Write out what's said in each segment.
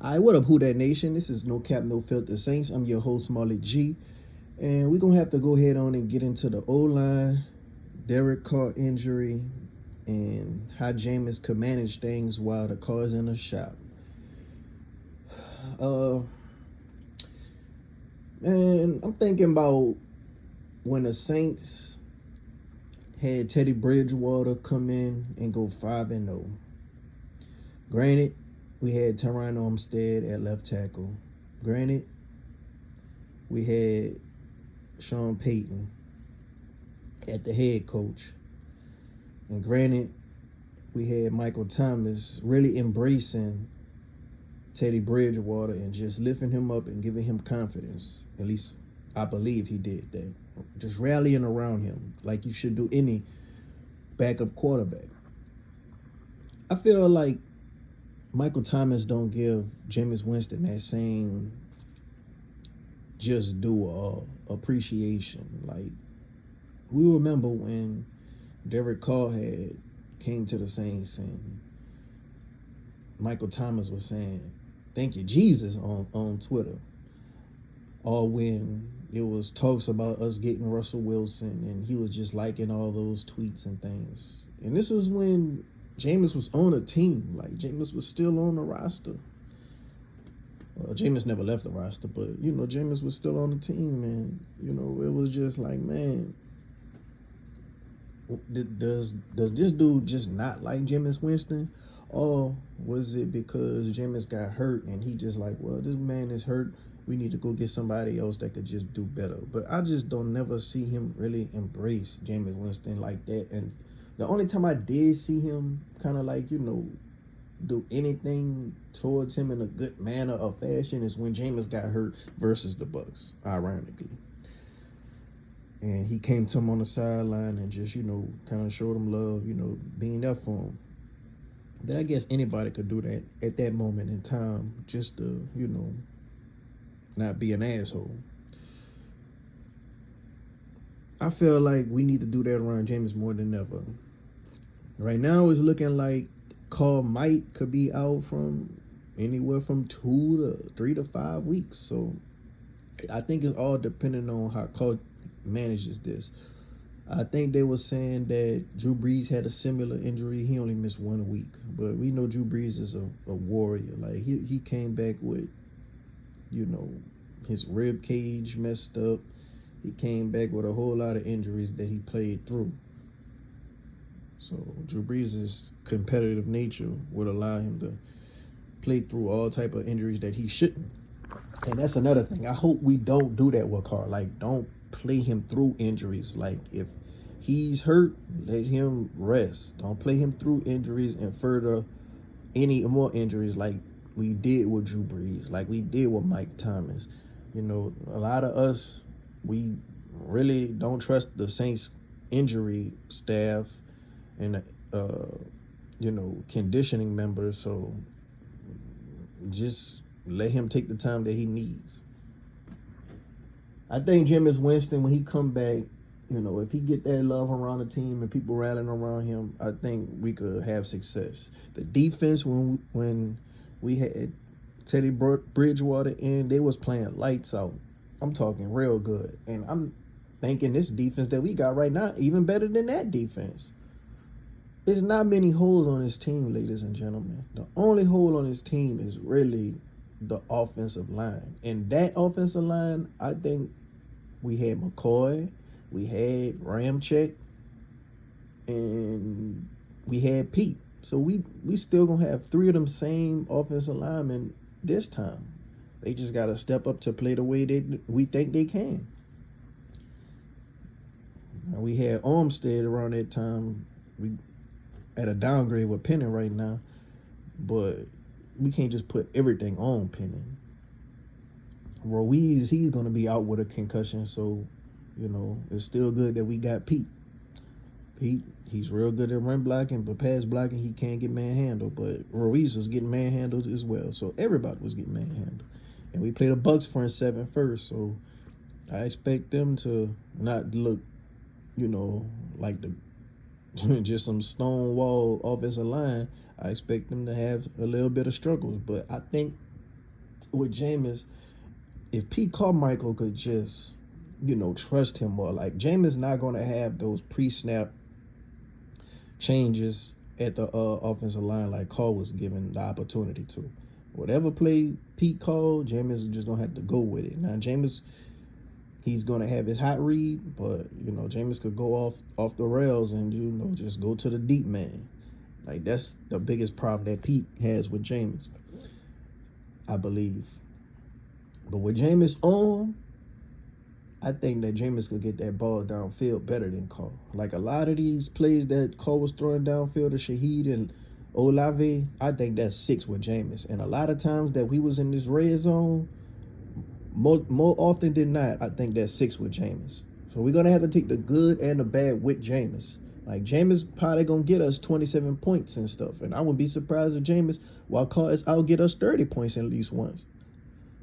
All right, what up, Who That Nation? This is No Cap, No Filter Saints. I'm your host, Marley G. And we're going to have to go ahead on and get into the O-line, Derek Carr injury, and how Jameis could manage things while the car's in the shop. Man, I'm thinking about when the Saints had Teddy Bridgewater come in and go 5-0. Granted, we had Teron Armstead at left tackle. Granted, we had Sean Payton at the head coach. And granted, we had Michael Thomas really embracing Teddy Bridgewater and just lifting him up and giving him confidence. At least I believe he did that. Just rallying around him like you should do any backup quarterback. I feel like Michael Thomas don't give Jameis Winston that same just do or appreciation. Like, we remember when Derek Carr had came to the Saints and Michael Thomas was saying, "Thank you, Jesus," on Twitter. Or when it was talks about us getting Russell Wilson and he was just liking all those tweets and things. And this was when Jameis was on a team. Like, Jameis was still on the roster. Well, Jameis never left the roster, but, Jameis was still on the team. And, it was just like, man, does this dude just not like Jameis Winston? Or was it because Jameis got hurt and he just like, well, this man is hurt. We need to go get somebody else that could just do better. But I just don't never see him really embrace Jameis Winston like that. And the only time I did see him kind of like, do anything towards him in a good manner or fashion is when Jameis got hurt versus the Bucks, ironically. And he came to him on the sideline and just, kind of showed him love, being there for him. But I guess anybody could do that at that moment in time just to, not be an asshole. I feel like we need to do that around Jameis more than ever. Right now, it's looking like Carr could be out from anywhere from 2 to 3 to 5 weeks. So I think it's all depending on how Carr manages this. I think they were saying that Drew Brees had a similar injury. He only missed 1 week. But we know Drew Brees is a warrior. Like, he came back with, his rib cage messed up. He came back with a whole lot of injuries that he played through. So Drew Brees' competitive nature would allow him to play through all type of injuries that he shouldn't. And that's another thing. I hope we don't do that with Carr. Like, don't play him through injuries. Like, if he's hurt, let him rest. Don't play him through injuries and further any more injuries like we did with Drew Brees, like we did with Mike Thomas. A lot of us, we really don't trust the Saints injury staff and, conditioning members. So just let him take the time that he needs. I think Jameis Winston, when he come back, if he get that love around the team and people rallying around him, I think we could have success. The defense, when we had Teddy Bridgewater in, they was playing lights out. I'm talking real good. And I'm thinking this defense that we got right now, even better than that defense. There's not many holes on this team, ladies and gentlemen. The only hole on this team is really the offensive line. And that offensive line, I think we had McCoy, we had Ramczyk, and we had Pete. So we still going to have 3 of them same offensive linemen this time. They just got to step up to play the way we think they can. Now, we had Armstead around that time. We at a downgrade with Penny right now. But we can't just put everything on Penny. Ruiz, he's going to be out with a concussion. So, it's still good that we got Pete. Pete, he's real good at run blocking, but pass blocking, he can't get manhandled. But Ruiz was getting manhandled as well. So everybody was getting manhandled. And we played the Bucks front 7 first. So I expect them to not look, like just some stone wall offensive line. I expect them to have a little bit of struggles. But I think with Jameis, if Pete Carmichael could just, trust him more. Like Jameis not gonna have those pre-snap changes at the offensive line like Carr was given the opportunity to. Whatever play Pete called, Jameis is just gonna have to go with it. Now Jameis, he's gonna have his hot read, but Jameis could go off the rails and just go to the deep man. Like that's the biggest problem that Pete has with Jameis, I believe. But with Jameis on, I think that Jameis could get that ball downfield better than Carr. Like a lot of these plays that Carr was throwing downfield to Shaheed and Olave, I think that's 6 with Jameis. And a lot of times that we was in this red zone, more often than not, I think that's 6 with Jameis. So we're gonna have to take the good and the bad with Jameis. Like Jameis probably gonna get us 27 points and stuff, and I wouldn't be surprised if Jameis, while Carr is out, get us 30 points at least once.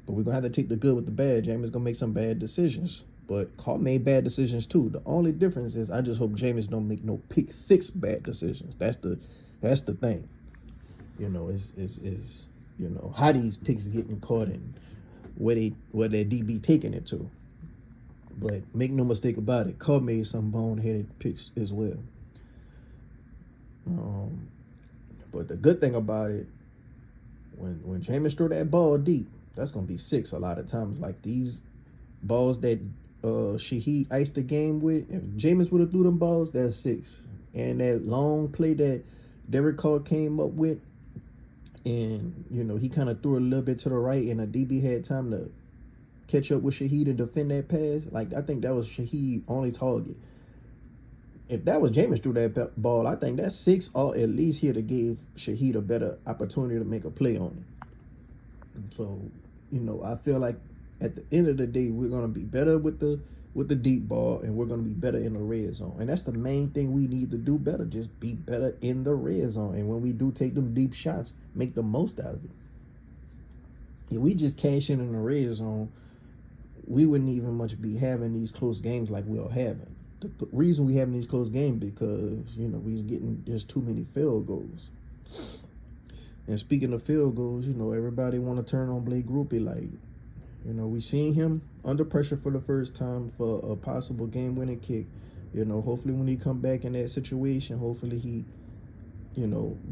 But we're gonna have to take the good with the bad. Jameis gonna make some bad decisions, but Carr made bad decisions too. The only difference is I just hope Jameis don't make no pick 6 bad decisions. That's the thing. Is how these picks getting caught and where their DB taking it to. But make no mistake about it, Carr made some boneheaded picks as well. But the good thing about it, when Jameis throw that ball deep, that's gonna be 6 a lot of times. Like these balls that Shaheed iced the game with, if Jameis would have threw them balls, that's 6. And that long play that Derek Carr came up with, and he kind of threw a little bit to the right, and a DB had time to catch up with Shaheed and defend that pass. Like I think that was Shaheed only target. If that was Jameis threw that ball, I think that's 6, or at least he'd have gave Shaheed a better opportunity to make a play on it. And so, I feel like at the end of the day, we're gonna be better with the deep ball, and we're gonna be better in the red zone. And that's the main thing we need to do better. Just be better in the red zone. And when we do take them deep shots, make the most out of it. If we just cash in the red zone, we wouldn't even much be having these close games like we are having. The reason we having these close games because we's getting just too many field goals. And speaking of field goals, everybody want to turn on Blake Grupe. Like, we seen him under pressure for the first time for a possible game-winning kick. Hopefully when he come back in that situation, hopefully he,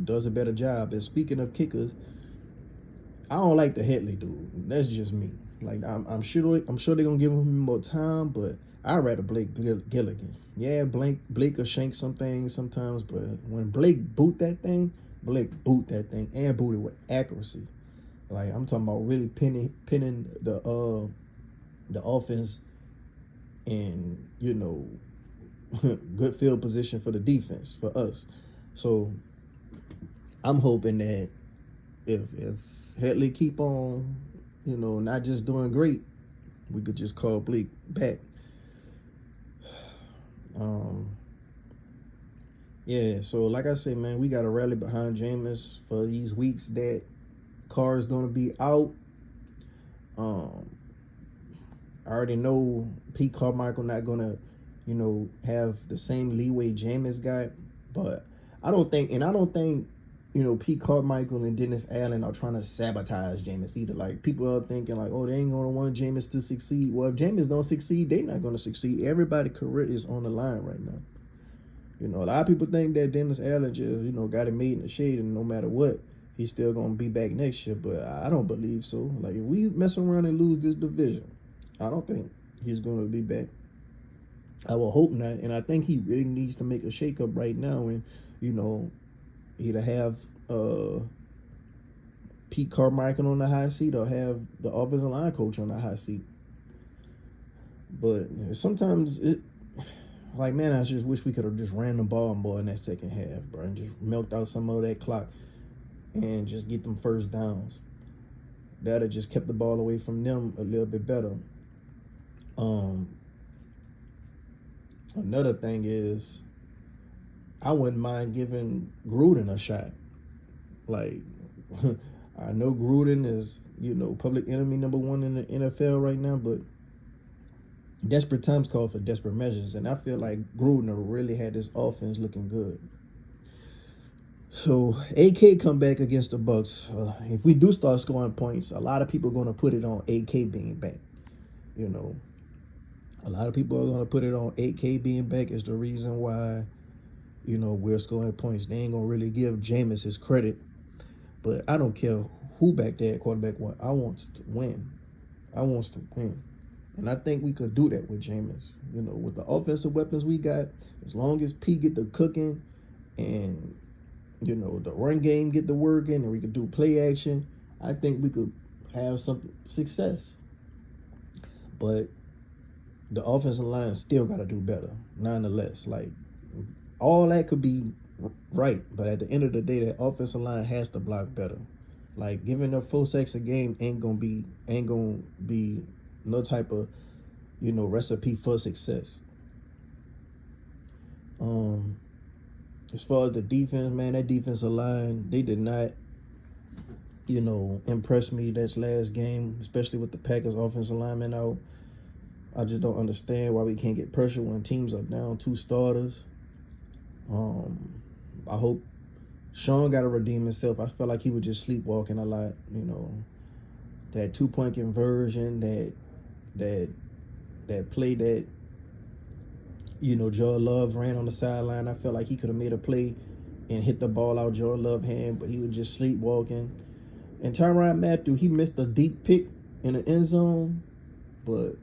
does a better job. And speaking of kickers, I don't like the Headley dude. That's just me. Like I'm sure they're gonna give him more time, but I'd rather Blake Gilligan. Yeah, Blake will shank some things sometimes, but when Blake boot that thing and boot it with accuracy. Like I'm talking about really pinning the offense and good field position for the defense for us. So I'm hoping that if Headley keep on not just doing great, we could just call Blake back. Yeah, so like I said, man, we got to rally behind Jameis for these weeks that Carr is going to be out. I already know Pete Carmichael not going to, have the same leeway Jameis got, but I don't think Pete Carmichael and Dennis Allen are trying to sabotage Jameis either. Like, people are thinking like, oh, they ain't going to want Jameis to succeed. Well, if Jameis don't succeed, they not going to succeed. Everybody's career is on the line right now. A lot of people think that Dennis Allen just, got it made in the shade, and no matter what, he's still going to be back next year. But I don't believe so. Like, if we mess around and lose this division, I don't think he's going to be back. I will hope not. And I think he really needs to make a shakeup right now and, either have Pete Carmichael on the high seat or have the offensive line coach on the high seat. But sometimes I just wish we could have just ran the ball more in that second half, bro, and just milked out some of that clock and just get them first downs. That have just kept the ball away from them a little bit better. Another thing is, I wouldn't mind giving Gruden a shot. Like, I know Gruden is, public enemy number 1 in the NFL right now, but desperate times call for desperate measures, and I feel like Gruden really had this offense looking good. So AK come back against the Bucks. If we do start scoring points, a lot of people are going to put it on AK being back. You know, a lot of people are going to put it on AK being back is the reason why, we're scoring points. They ain't going to really give Jameis his credit. But I don't care who back there at quarterback one. I want to win. I want to win. And I think we could do that with Jameis. With the offensive weapons we got, as long as P get the cooking and, the run game get the work in and we could do play action, I think we could have some success. But the offensive line still got to do better, nonetheless. Like, all that could be right, but at the end of the day, that offensive line has to block better. Like, giving up 4 sacks a game ain't gonna be no type of recipe for success. As far as the defense, man, that defensive line, they did not impress me that last game, especially with the Packers offensive lineman out. I just don't understand why we can't get pressure when teams are down 2 starters. I hope Sean got to redeem himself. I felt like he was just sleepwalking a lot. That 2-point conversion, that play that Joe Love ran on the sideline. I felt like he could have made a play and hit the ball out Joe Love's hand, but he was just sleepwalking. And Tyrann Mathieu, he missed a deep pick in the end zone, but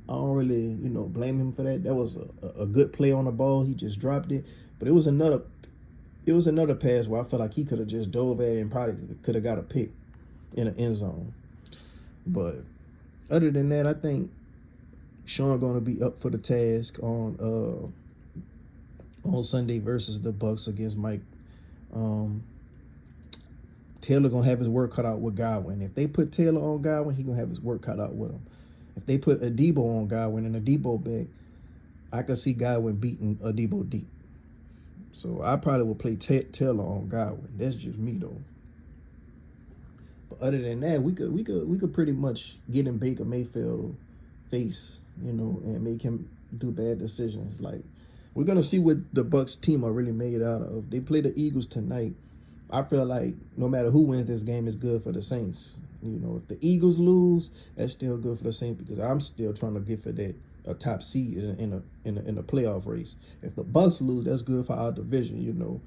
I don't really, blame him for that. That was a good play on the ball. He just dropped it. But it was another pass where I felt like he could have just dove at it and probably could have got a pick in the end zone. But other than that, I think Sean going to be up for the task on Sunday versus the Bucks against Mike. Taylor going to have his work cut out with Godwin. If they put Taylor on Godwin, he going to have his work cut out with him. If they put Adebo on Godwin and Adebo back, I could see Godwin beating Adebo deep. So I probably would play Taylor on Godwin. That's just me though. But other than that, we could pretty much get in Baker Mayfield face, and make him do bad decisions. Like, we're gonna see what the Bucks team are really made out of. They play the Eagles tonight. I feel like no matter who wins this game, it's good for the Saints. If the Eagles lose, that's still good for the Saints because I'm still trying to get for that a top seed in a playoff race. If the Bucks lose, that's good for our division.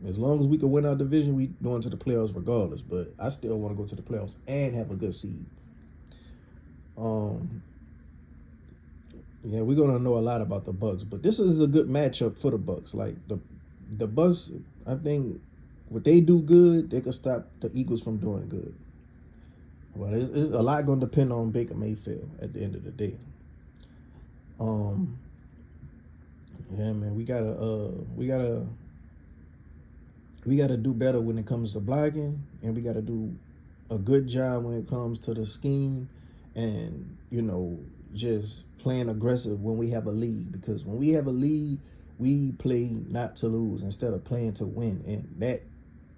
As long as we can win our division, we going to the playoffs regardless. But I still want to go to the playoffs and have a good seed. Yeah, we're gonna know a lot about the Bucks, but this is a good matchup for the Bucks. Like the Bucks, I think what they do good, they can stop the Eagles from doing good. But it's a lot gonna depend on Baker Mayfield at the end of the day. Yeah, man, we gotta do better when it comes to blocking, and we gotta do a good job when it comes to the scheme, and just playing aggressive when we have a lead. Because when we have a lead, we play not to lose instead of playing to win, and that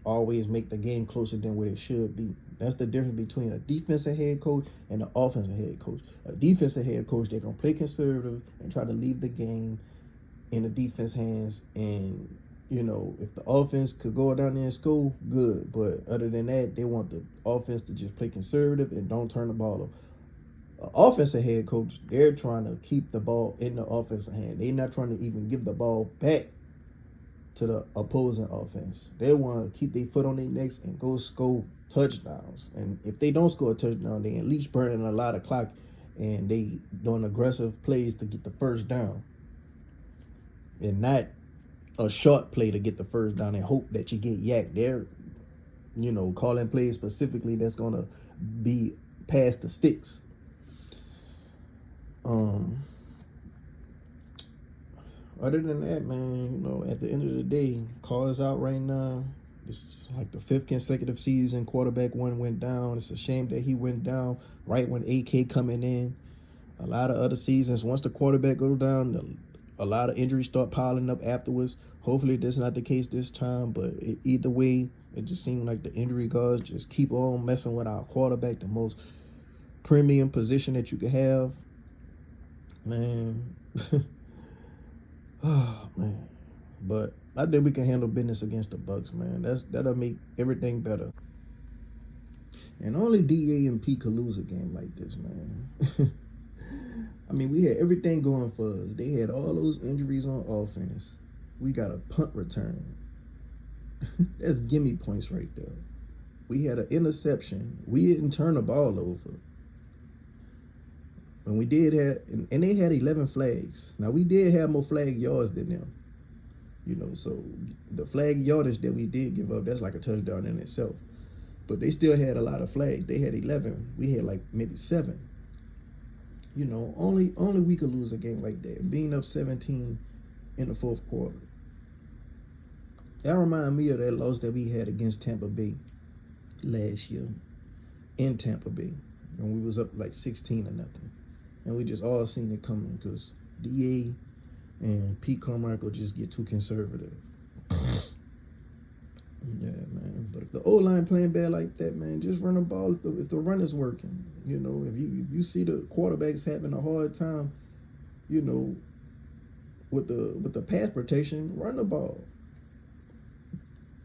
always make the game closer than what it should be. That's the difference between a defensive head coach and an offensive head coach. A defensive head coach, they're going to play conservative and try to leave the game in the defense hands. And, if the offense could go down there and score, good. But other than that, they want the offense to just play conservative and don't turn the ball over. An offensive head coach, they're trying to keep the ball in the offensive hand. They're not trying to even give the ball back to the opposing offense. They want to keep their foot on their necks and go score touchdowns. And if they don't score a touchdown, they at least burning a lot of clock and they doing aggressive plays to get the first down. And not a short play to get the first down and hope that you get yacked. They're, calling plays specifically that's going to be past the sticks. Other than that, man, at the end of the day, Carr is out right now. It's like the 5th consecutive season quarterback one went down. It's a shame that he went down right when AK coming in. A lot of other seasons, once the quarterback goes down, a lot of injuries start piling up afterwards. Hopefully that's not the case this time, but either way, it just seemed like the injury guards just keep on messing with our quarterback, the most premium position that you could have. Man. Oh, man. But, I think we can handle business against the Bucks, man. That'll make everything better. And only DA and P could lose a game like this, man. I mean, we had everything going for us. They had all those injuries on offense. We got a punt return. That's gimme points right there. We had an interception. We didn't turn the ball over. When we did have, and they had 11 flags. Now, we did have more flag yards than them. You know, so the flag yardage that we did give up, that's like a touchdown in itself. But they still had a lot of flags. They had 11. We had like maybe 7. You know, only we could lose a game like that. Being up 17 in the fourth quarter. That reminded me of that loss that we had against Tampa Bay last year in Tampa Bay. And we was up like 16 or nothing. And we just all seen it coming because DA and Pete Carmichael just get too conservative. Yeah, man. But if the O-line playing bad like that, man, just run the ball if the run is working. You know, if you see the quarterbacks having a hard time, you know, with the pass protection, run the ball.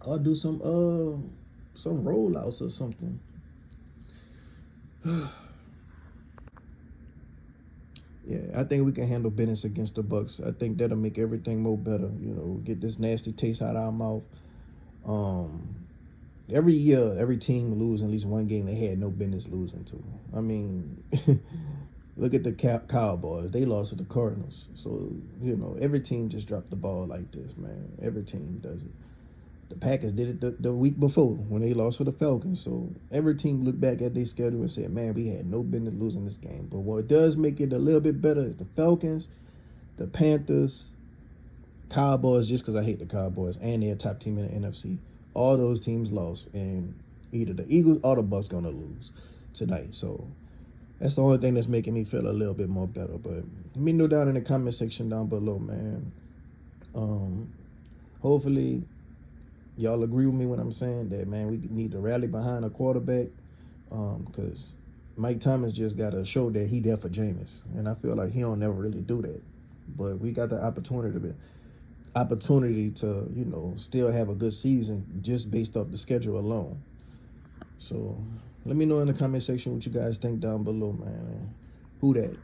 Or do some rollouts or something. Yeah, I think we can handle business against the Bucks. I think that'll make everything more better. You know, get this nasty taste out of our mouth. Every year, every team lose at least one game they had no business losing to. I mean, look at the Cowboys. They lost to the Cardinals. So, you know, every team just dropped the ball like this, man. Every team does it. The Packers did it the week before when they lost to the Falcons. So every team looked back at their schedule and said, man, we had no business losing this game. But what does make it a little bit better is the Falcons, the Panthers, Cowboys, just because I hate the Cowboys, and they're a top team in the NFC. All those teams lost, and either the Eagles or the Bucks going to lose tonight. So that's the only thing that's making me feel a little bit more better. But let me know down in the comment section down below, man. Hopefully y'all agree with me when I'm saying that, man, we need to rally behind a quarterback because Mike Thomas just got to show that he there for Jameis. And I feel like he don't never really do that. But we got the opportunity to, you know, still have a good season just based off the schedule alone. So let me know in the comment section what you guys think down below, man. Who that?